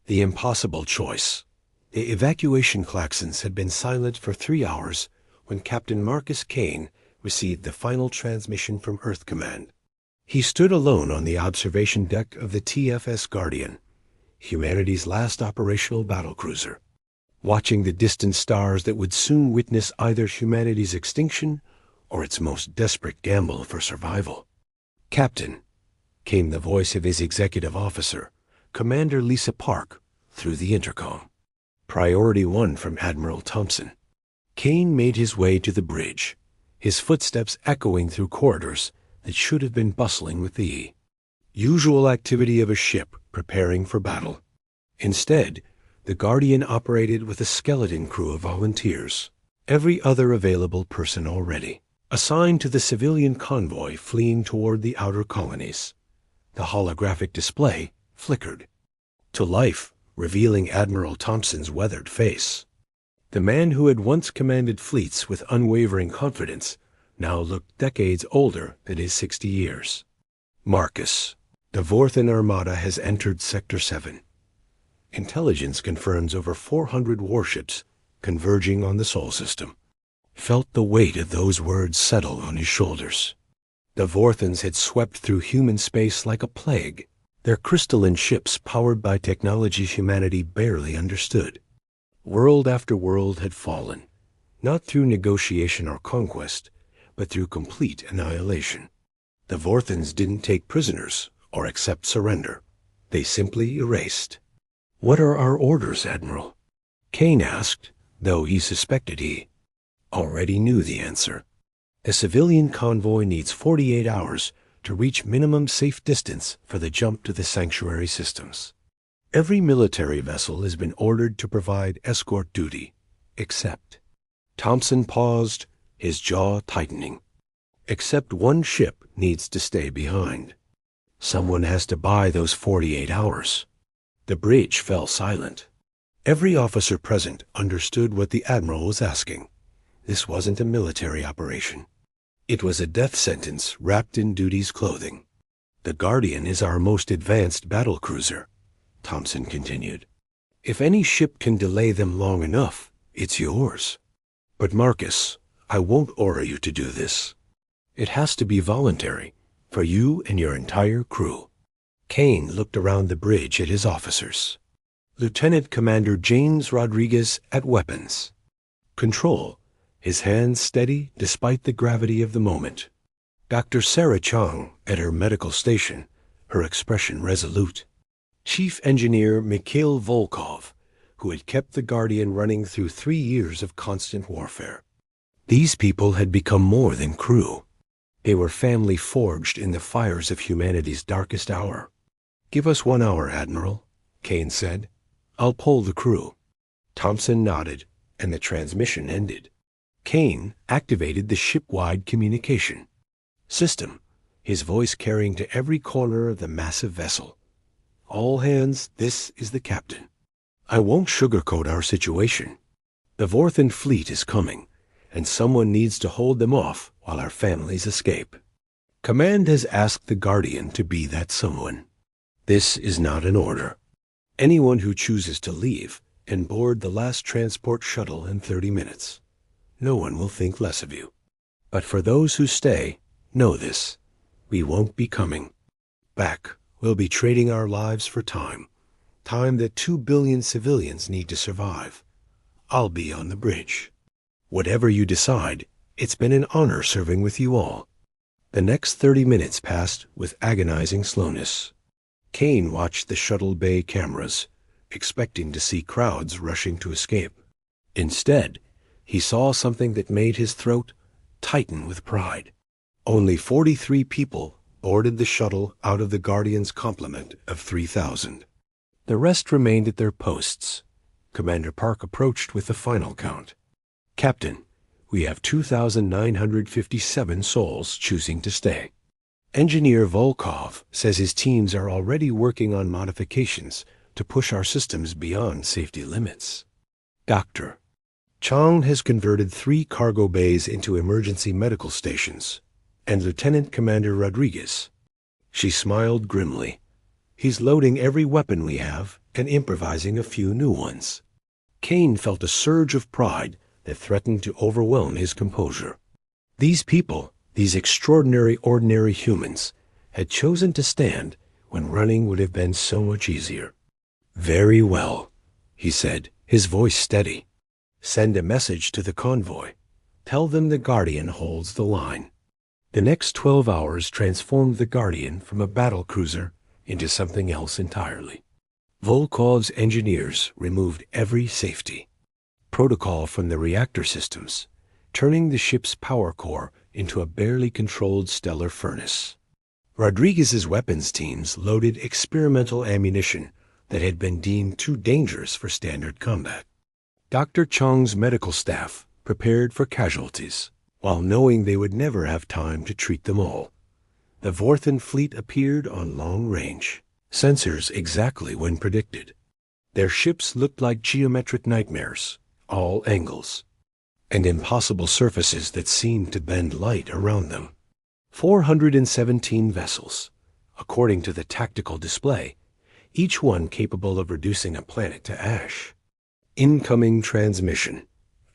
The impossible choice. The evacuation klaxons had been silent for 3 hours when Captain Marcus Kane received the final transmission from Earth Command. He stood alone on the observation deck of the TFS Guardian, humanity's last operational battlecruiser, watching the distant stars that would soon witness either humanity's extinction or its most desperate gamble for survival. "Captain," came the voice of his executive officer, Commander Lisa Park, through the intercom. Priority 1 from Admiral Thompson. Kane made his way to the bridge, his footsteps echoing through corridors that should have been bustling with the usual activity of a ship preparing for battle. Instead, the Guardian operated with a skeleton crew of volunteers, every other available person already assigned to the civilian convoy fleeing toward the outer colonies. The holographic display flickered to life, revealing Admiral Thompson's weathered face. The man who had once commanded fleets with unwavering confidence now looked decades older than his 60 years. "Marcus, the Vorthan Armada has entered Sector 7. Intelligence confirms over 400 warships converging on the Sol system." Felt the weight of those words settle on his shoulders. The Vorthans had swept through human space like a plague, their crystalline ships powered by technology humanity barely understood. World after world had fallen, not through negotiation or conquest, but through complete annihilation. The Vorthans didn't take prisoners or accept surrender. They simply erased. "What are our orders, Admiral?" Kane asked, though he suspected he already knew the answer. The civilian convoy needs 48 hours to reach minimum safe distance for the jump to the sanctuary systems. Every military vessel has been ordered to provide escort duty, except... Thompson paused, his jaw tightening. "Except one ship needs to stay behind. Someone has to buy those 48 hours. The bridge fell silent. Every officer present understood what the Admiral was asking. This wasn't a military operation. It was a death sentence wrapped in duty's clothing. "The Guardian is our most advanced battlecruiser," Thompson continued. "If any ship can delay them long enough, it's yours. But Marcus, I won't order you to do this. It has to be voluntary, for you and your entire crew." Kane looked around the bridge at his officers. Lieutenant Commander James Rodriguez at weapons. Control, his hands steady despite the gravity of the moment. Dr. Sarah Chang at her medical station, her expression resolute. Chief Engineer Mikhail Volkov, who had kept the Guardian running through 3 years of constant warfare. These people had become more than crew. They were family forged in the fires of humanity's darkest hour. "Give us 1 hour, Admiral," Kane said. "I'll poll the crew." Thompson nodded, and the transmission ended. Kane activated the ship-wide communication system, his voice carrying to every corner of the massive vessel. "All hands, this is the captain. I won't sugarcoat our situation. The Vorthan fleet is coming, and someone needs to hold them off while our families escape. Command has asked the Guardian to be that someone. This is not an order. Anyone who chooses to leave can board the last transport shuttle in 30 minutes. No one will think less of you. But for those who stay, know this. We won't be coming back. We'll be trading our lives for time. Time that 2 billion civilians need to survive. I'll be on the bridge. Whatever you decide, it's been an honor serving with you all." The next 30 minutes passed with agonizing slowness. Kane watched the shuttle bay cameras, expecting to see crowds rushing to escape. Instead, he saw something that made his throat tighten with pride. Only 43 people boarded the shuttle out of the Guardian's complement of 3,000. The rest remained at their posts. Commander Park approached with the final count. "Captain, we have 2,957 souls choosing to stay. Engineer Volkov says his teams are already working on modifications to push our systems beyond safety limits. Dr. Chang has converted 3 cargo bays into emergency medical stations, and Lieutenant Commander Rodriguez." She smiled grimly. He's loading every weapon we have and improvising a few new ones. Kane felt a surge of pride that threatened to overwhelm his composure. These people, these extraordinary ordinary humans, had chosen to stand when running would have been so much easier. "Very well," he said, his voice steady. "Send a message to the convoy. Tell them the Guardian holds the line." The next 12 hours transformed the Guardian from a battle cruiser into something else entirely. Volkov's engineers removed every safety protocol from the reactor systems, turning the ship's power core into a barely controlled stellar furnace. Rodriguez's weapons teams loaded experimental ammunition that had been deemed too dangerous for standard combat. Dr. Chong's medical staff prepared for casualties, while knowing they would never have time to treat them all. The Vorthen fleet appeared on long range, sensors exactly when predicted. Their ships looked like geometric nightmares, all angles, and impossible surfaces that seemed to bend light around them. 417 vessels, according to the tactical display, each one capable of reducing a planet to ash. "Incoming transmission,"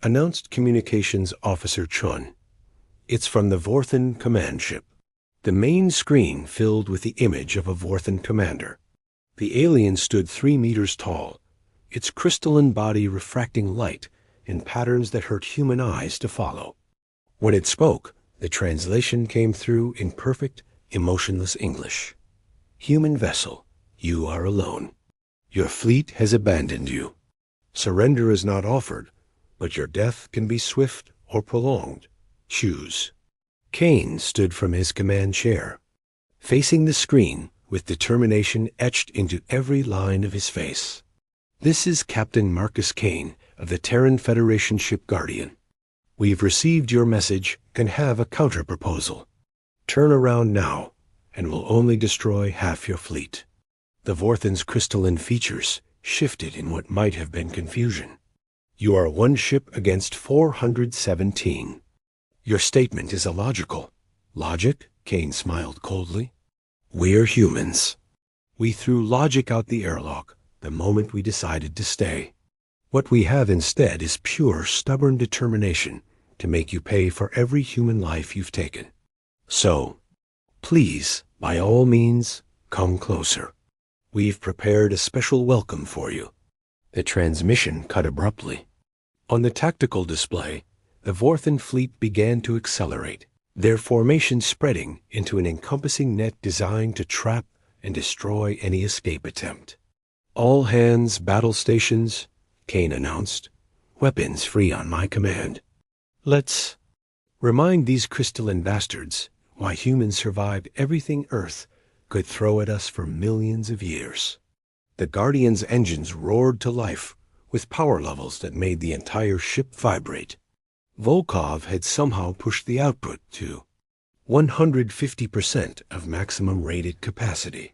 announced Communications Officer Chun. "It's from the Vorthen command ship." The main screen filled with the image of a Vorthen commander. The alien stood 3 meters tall, its crystalline body refracting light in patterns that hurt human eyes to follow. When it spoke, the translation came through in perfect, emotionless English. "Human vessel, you are alone. Your fleet has abandoned you. Surrender is not offered, but your death can be swift or prolonged. Choose." Kane stood from his command chair, facing the screen with determination etched into every line of his face. "This is Captain Marcus Kane of the Terran Federation ship Guardian. We've received your message and have a counter-proposal. Turn around now, and we'll only destroy half your fleet." The Vorthen's crystalline features shifted in what might have been confusion. "You are one ship against 417. Your statement is illogical." "Logic?" Kane smiled coldly. "We're humans. We threw logic out the airlock the moment we decided to stay. What we have instead is pure, stubborn determination to make you pay for every human life you've taken. So, please, by all means, come closer. We've prepared a special welcome for you." The transmission cut abruptly. On the tactical display, the Vorthen fleet began to accelerate, their formation spreading into an encompassing net designed to trap and destroy any escape attempt. "All hands, battle stations," Kane announced. "Weapons free on my command. Let's remind these crystalline bastards why humans survived everything Earth could throw at us for millions of years." The Guardian's engines roared to life with power levels that made the entire ship vibrate. Volkov had somehow pushed the output to 150% of maximum rated capacity.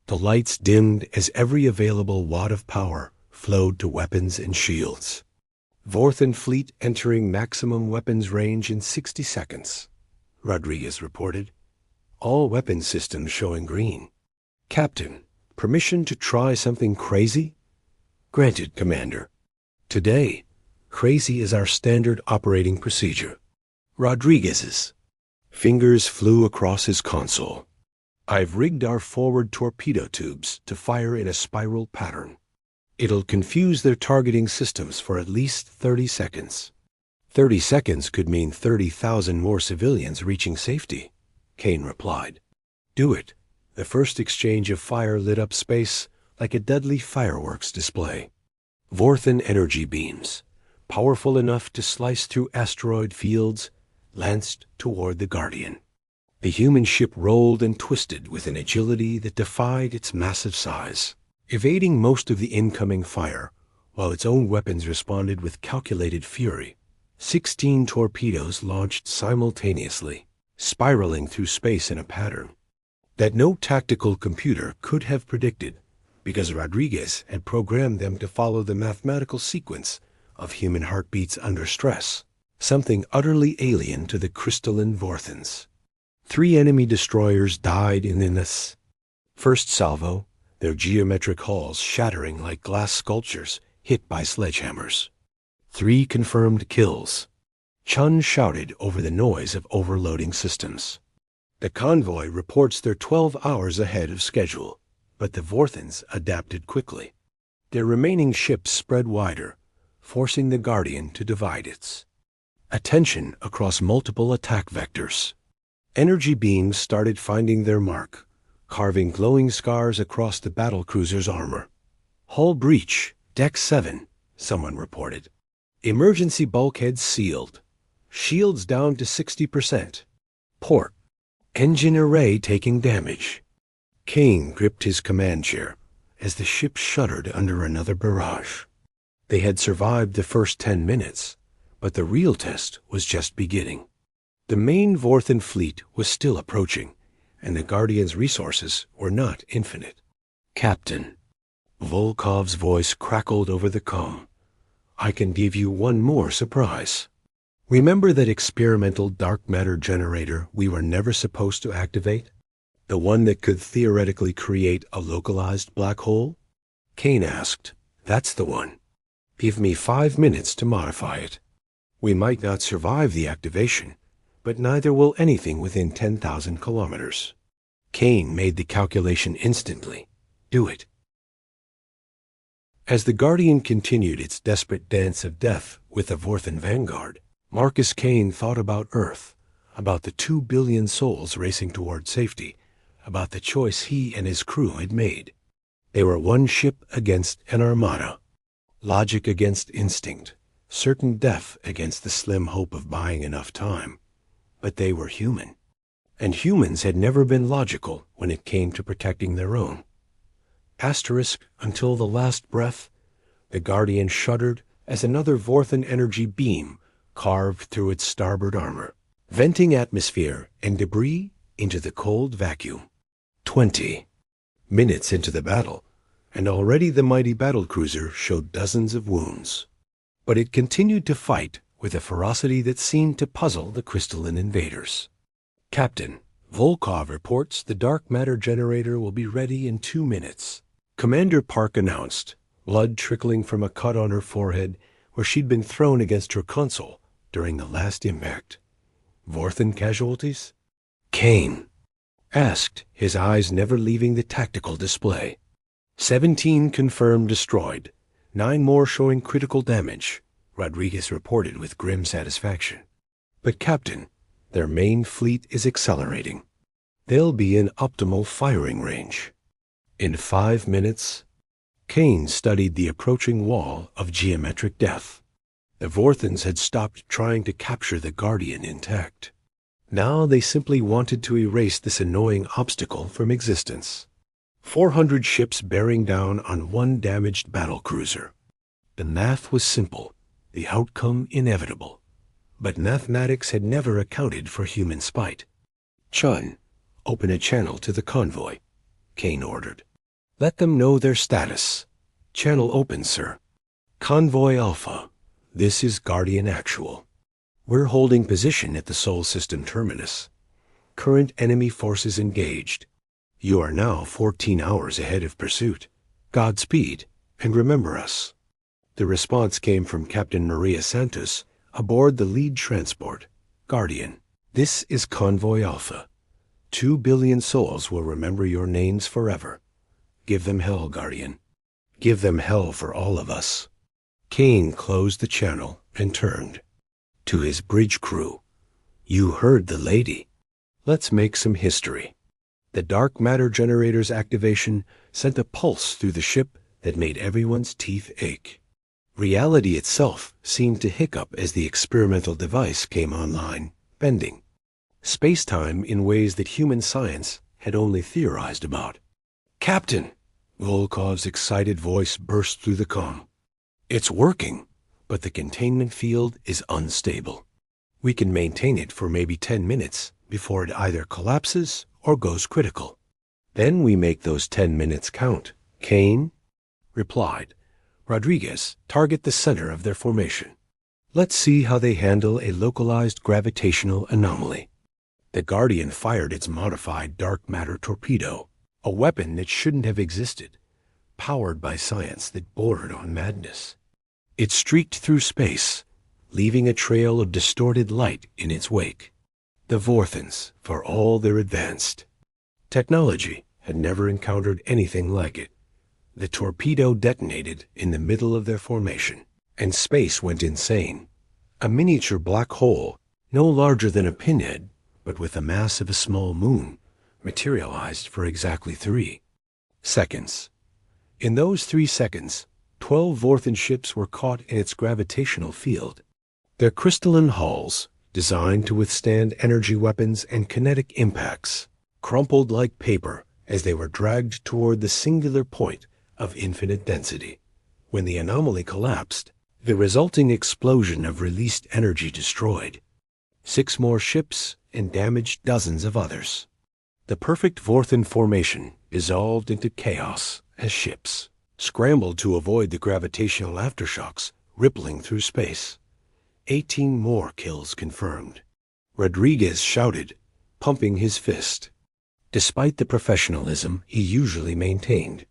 The lights dimmed as every available watt of power flowed to weapons and shields. "Vorthen fleet entering maximum weapons range in 60 seconds, Rodriguez reported. "All weapon systems showing green." "Captain, permission to try something crazy?" "Granted, Commander. Today, crazy is our standard operating procedure." Rodriguez's fingers flew across his console. "I've rigged our forward torpedo tubes to fire in a spiral pattern. It'll confuse their targeting systems for at least 30 seconds. 30 seconds could mean 30,000 more civilians reaching safety," Kane replied. "Do it." The first exchange of fire lit up space like a deadly fireworks display. Vorthen energy beams, powerful enough to slice through asteroid fields, lanced toward the Guardian. The human ship rolled and twisted with an agility that defied its massive size, evading most of the incoming fire, while its own weapons responded with calculated fury. 16 torpedoes launched simultaneously, spiraling through space in a pattern that no tactical computer could have predicted, because Rodriguez had programmed them to follow the mathematical sequence of human heartbeats under stress, something utterly alien to the crystalline Vorthens. 3 enemy destroyers died in this first salvo, their geometric hulls shattering like glass sculptures hit by sledgehammers. 3 confirmed kills. Chun shouted over the noise of overloading systems. The convoy reports they're 12 hours ahead of schedule, but the Vorthans adapted quickly. Their remaining ships spread wider, forcing the Guardian to divide its attention across multiple attack vectors. Energy beams started finding their mark, carving glowing scars across the battlecruiser's armor. Hull breach, Deck 7, someone reported. Emergency bulkheads sealed. Shields down to 60%. Port. Engine array taking damage. Kane gripped his command chair as the ship shuddered under another barrage. They had survived the first 10 minutes, but the real test was just beginning. The main Vorthan fleet was still approaching, and the Guardian's resources were not infinite. Captain. Volkov's voice crackled over the comm. I can give you one more surprise. Remember that experimental dark matter generator we were never supposed to activate? The one that could theoretically create a localized black hole? Kane asked. That's the one. Give me 5 minutes to modify it. We might not survive the activation, but neither will anything within 10,000 kilometers. Kane made the calculation instantly. Do it. As the Guardian continued its desperate dance of death with the Vorthan vanguard, Marcus Kane thought about Earth, about the 2 billion souls racing toward safety, about the choice he and his crew had made. They were one ship against an armada, logic against instinct, certain death against the slim hope of buying enough time. But they were human, and humans had never been logical when it came to protecting their own. Asterisk, until the last breath, the Guardian shuddered as another Vorthan energy beam carved through its starboard armor, venting atmosphere and debris into the cold vacuum. 20 minutes into the battle, and already the mighty battlecruiser showed dozens of wounds. But it continued to fight with a ferocity that seemed to puzzle the crystalline invaders. Captain, Volkov reports the dark matter generator will be ready in 2 minutes. Commander Park announced, blood trickling from a cut on her forehead where she'd been thrown against her console during the last impact. Vorthan casualties? Kane asked, his eyes never leaving the tactical display. 17 confirmed destroyed, 9 more showing critical damage, Rodriguez reported with grim satisfaction. But Captain, their main fleet is accelerating. They'll be in optimal firing range. In 5 minutes, Kane studied the approaching wall of geometric death. The Vorthans had stopped trying to capture the Guardian intact. Now they simply wanted to erase this annoying obstacle from existence. 400 ships bearing down on one damaged battlecruiser. The math was simple, the outcome inevitable. But mathematics had never accounted for human spite. Chun, open a channel to the convoy, Kane ordered. Let them know their status. Channel open, sir. Convoy Alpha, this is Guardian Actual. We're holding position at the Sol System terminus. Current enemy forces engaged. You are now 14 hours ahead of pursuit. Godspeed, and remember us. The response came from Captain Maria Santos aboard the lead transport, Guardian. This is Convoy Alpha. 2 billion souls will remember your names forever. Give them hell, Guardian. Give them hell for all of us. Kane closed the channel and turned. To his bridge crew. You heard the lady. Let's make some history. The dark matter generator's activation sent a pulse through the ship that made everyone's teeth ache. Reality itself seemed to hiccup as the experimental device came online, bending space-time in ways that human science had only theorized about. Captain! Volkov's excited voice burst through the comm. It's working, but the containment field is unstable. We can maintain it for maybe 10 minutes before it either collapses or goes critical. Then we make those 10 minutes count. Kane replied. Rodriguez, target the center of their formation. Let's see how they handle a localized gravitational anomaly. The Guardian fired its modified dark matter torpedo. A weapon that shouldn't have existed, powered by science that bordered on madness. It streaked through space, leaving a trail of distorted light in its wake. The Vorthens, for all their advanced technology, had never encountered anything like it. The torpedo detonated in the middle of their formation, and space went insane. A miniature black hole, no larger than a pinhead, but with the mass of a small moon, materialized for exactly 3 seconds. In those 3 seconds, 12 Vorthen ships were caught in its gravitational field. Their crystalline hulls, designed to withstand energy weapons and kinetic impacts, crumpled like paper as they were dragged toward the singular point of infinite density. When the anomaly collapsed, the resulting explosion of released energy destroyed 6 more ships and damaged dozens of others. The perfect Vorthen formation dissolved into chaos as ships scrambled to avoid the gravitational aftershocks rippling through space. 18 more kills confirmed. Rodriguez shouted, pumping his fist, despite the professionalism he usually maintained.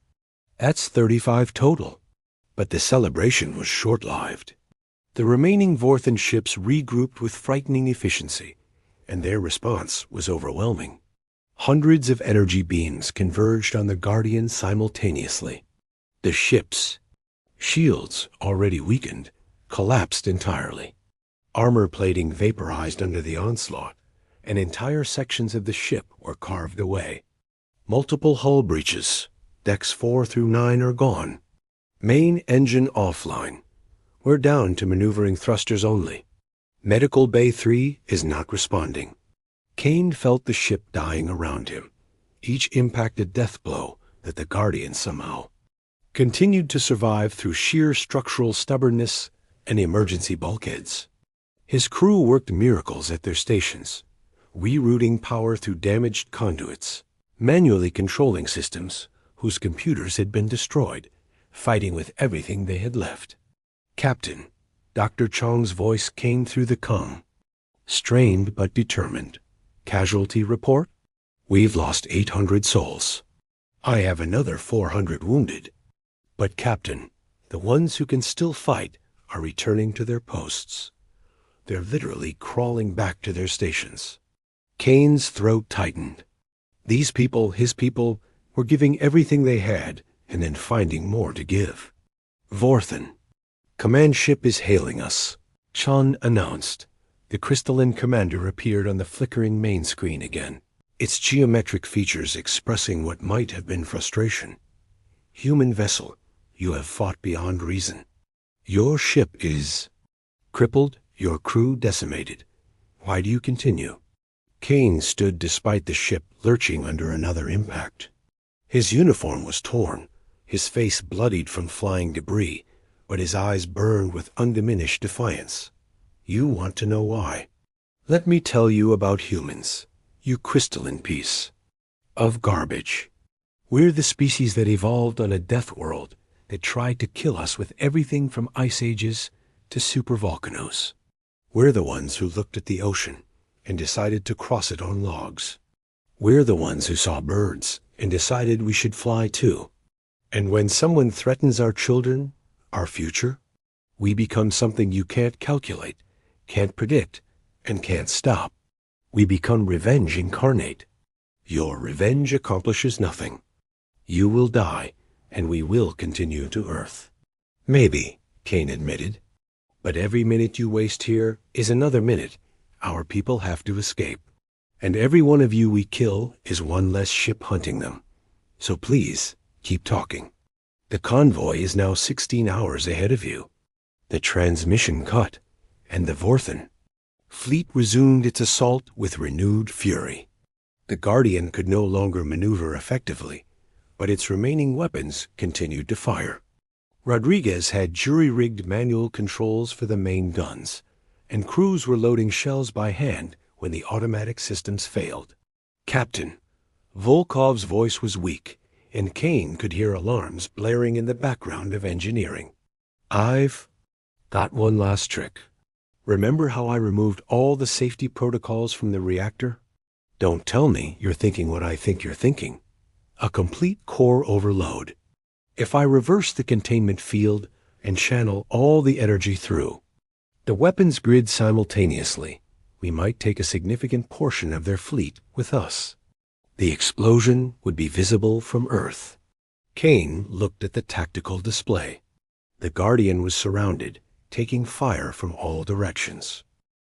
That's 35 total. But the celebration was short-lived. The remaining Vorthen ships regrouped with frightening efficiency, and their response was overwhelming. Hundreds of energy beams converged on the Guardian simultaneously. The ships' shields, already weakened, collapsed entirely. Armor plating vaporized under the onslaught, and entire sections of the ship were carved away. Multiple hull breaches, decks 4 through 9 are gone. Main engine offline. We're down to maneuvering thrusters only. Medical Bay 3 is not responding. Kane felt the ship dying around him, each impact a death blow that the Guardian somehow continued to survive through sheer structural stubbornness and emergency bulkheads. His crew worked miracles at their stations, rerouting power through damaged conduits, manually controlling systems whose computers had been destroyed, fighting with everything they had left. Captain, Dr. Chong's voice came through the comm, strained but determined. Casualty report? We've lost 800 souls. I have another 400 wounded. But Captain, the ones who can still fight are returning to their posts. They're literally crawling back to their stations. Kane's throat tightened. These people, his people, were giving everything they had and then finding more to give. Vorthen. Command ship is hailing us, Chun announced. The crystalline commander appeared on the flickering main screen again, its geometric features expressing what might have been frustration. Human vessel, you have fought beyond reason. Your ship is crippled, your crew decimated. Why do you continue? Kane stood despite the ship lurching under another impact. His uniform was torn, his face bloodied from flying debris, but his eyes burned with undiminished defiance. You want to know why? Let me tell you about humans, you crystalline piece of garbage. We're the species that evolved on a death world that tried to kill us with everything from ice ages to supervolcanoes. We're the ones who looked at the ocean and decided to cross it on logs. We're the ones who saw birds and decided we should fly too. And when someone threatens our children, our future, we become something you can't calculate, can't predict, and can't stop. We become revenge incarnate. Your revenge accomplishes nothing. You will die, and we will continue to Earth. Maybe, Kane admitted, but every minute you waste here is another minute our people have to escape. And every one of you we kill is one less ship hunting them. So please, keep talking. The convoy is now 16 hours ahead of you. The transmission cut, and the Vorthen fleet resumed its assault with renewed fury. The Guardian could no longer maneuver effectively, but its remaining weapons continued to fire. Rodriguez had jury-rigged manual controls for the main guns, and crews were loading shells by hand when the automatic systems failed. Captain, Volkov's voice was weak, and Kane could hear alarms blaring in the background of engineering. I've got one last trick. Remember how I removed all the safety protocols from the reactor? Don't tell me you're thinking what I think you're thinking. A complete core overload. If I reverse the containment field and channel all the energy through the weapons grid simultaneously, we might take a significant portion of their fleet with us. The explosion would be visible from Earth. Kane looked at the tactical display. The Guardian was surrounded, taking fire from all directions.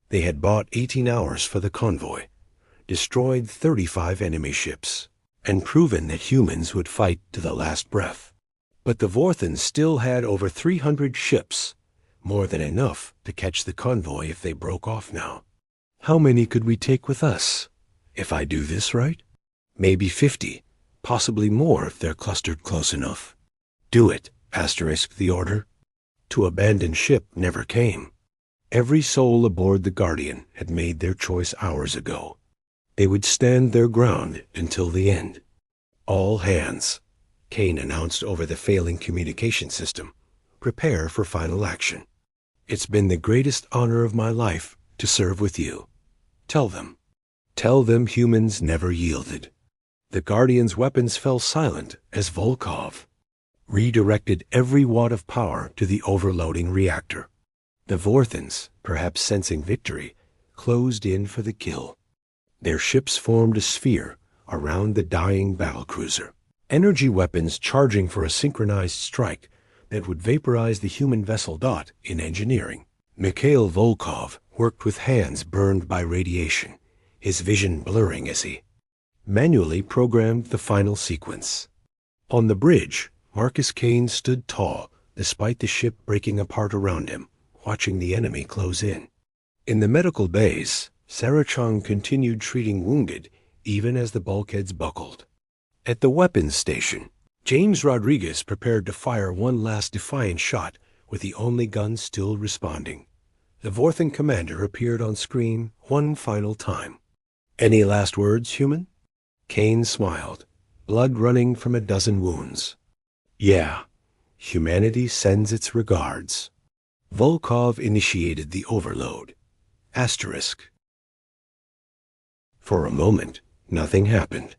They had bought 18 hours for the convoy, destroyed 35 enemy ships, and proven that humans would fight to the last breath. But the Vorthans still had over 300 ships, more than enough to catch the convoy if they broke off now. How many could we take with us? If I do this right? Maybe 50, possibly more if they're clustered close enough. Do it, asterisk the order. To abandon ship never came. Every soul aboard the Guardian had made their choice hours ago. They would stand their ground until the end. All hands, Kane announced over the failing communication system. Prepare for final action. It's been the greatest honor of my life to serve with you. Tell them humans never yielded. The Guardian's weapons fell silent as Volkov redirected every watt of power to the overloading reactor. The Vorthans, perhaps sensing victory, closed in for the kill. Their ships formed a sphere around the dying battlecruiser, energy weapons charging for a synchronized strike that would vaporize the human vessel Dot in engineering. Mikhail Volkov worked with hands burned by radiation, his vision blurring as he manually programmed the final sequence. On the bridge, Marcus Kane stood tall, despite the ship breaking apart around him, watching the enemy close in. In the medical bays, Sarah Chung continued treating wounded, even as the bulkheads buckled. At the weapons station, James Rodriguez prepared to fire one last defiant shot with the only gun still responding. The Vorthan commander appeared on screen one final time. Any last words, human? Kane smiled, blood running from a dozen wounds. Yeah, humanity sends its regards. Volkov initiated the overload. Asterisk. For a moment, nothing happened.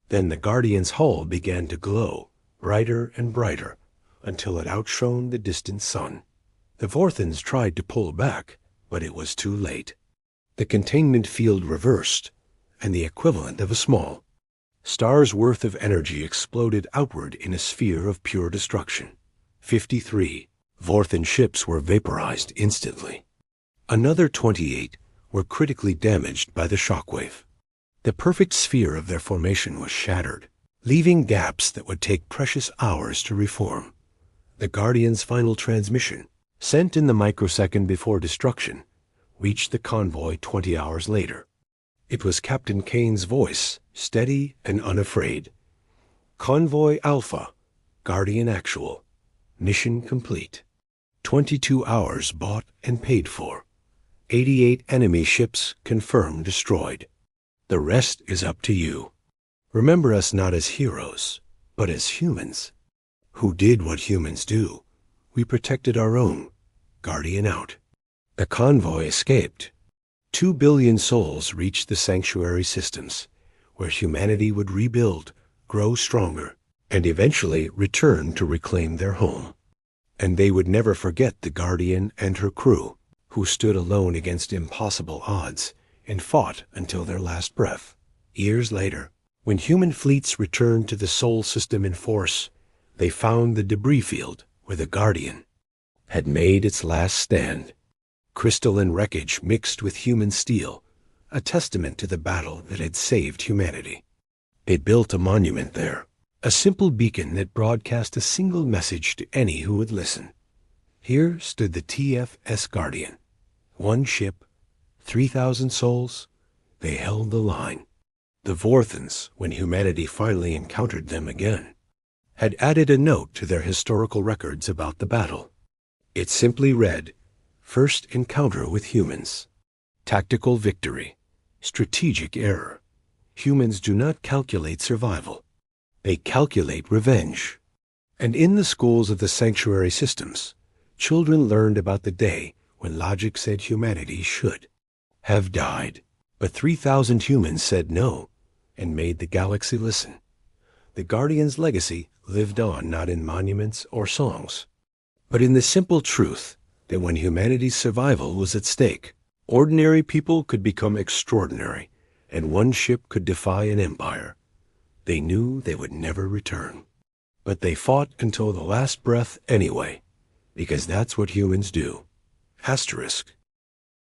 Then the Guardian's hull began to glow, brighter and brighter, until it outshone the distant sun. The Vorthans tried to pull back, but it was too late. The containment field reversed, and the equivalent of a small star's worth of energy exploded outward in a sphere of pure destruction. 53 Vorthan ships were vaporized instantly. Another 28 were critically damaged by the shockwave. The perfect sphere of their formation was shattered, leaving gaps that would take precious hours to reform. The Guardian's final transmission, sent in the microsecond before destruction, reached the convoy 20 hours later. It was Captain Kane's voice, steady and unafraid. Convoy Alpha, Guardian Actual, mission complete. 22 hours bought and paid for. 88 enemy ships confirmed destroyed. The rest is up to you. Remember us not as heroes, but as humans, who did what humans do. We protected our own. Guardian out. The convoy escaped. 2 billion souls reached the sanctuary systems, where humanity would rebuild, grow stronger, and eventually return to reclaim their home. And they would never forget the Guardian and her crew, who stood alone against impossible odds and fought until their last breath. Years later, when human fleets returned to the Sol system in force, they found the debris field where the Guardian had made its last stand. Crystalline wreckage mixed with human steel, a testament to the battle that had saved humanity. They built a monument there, a simple beacon that broadcast a single message to any who would listen. Here stood the TFS Guardian. One ship, 3,000 souls. They held the line. The Vorthans, when humanity finally encountered them again, had added a note to their historical records about the battle. It simply read, First encounter with humans. Tactical victory. Strategic error. Humans do not calculate survival. They calculate revenge. And in the schools of the sanctuary systems, children learned about the day when logic said humanity should have died. But 3,000 humans said no and made the galaxy listen. The Guardian's legacy lived on not in monuments or songs, but in the simple truth that when humanity's survival was at stake, ordinary people could become extraordinary, and one ship could defy an empire. They knew they would never return. But they fought until the last breath anyway, because that's what humans do. Asterisk.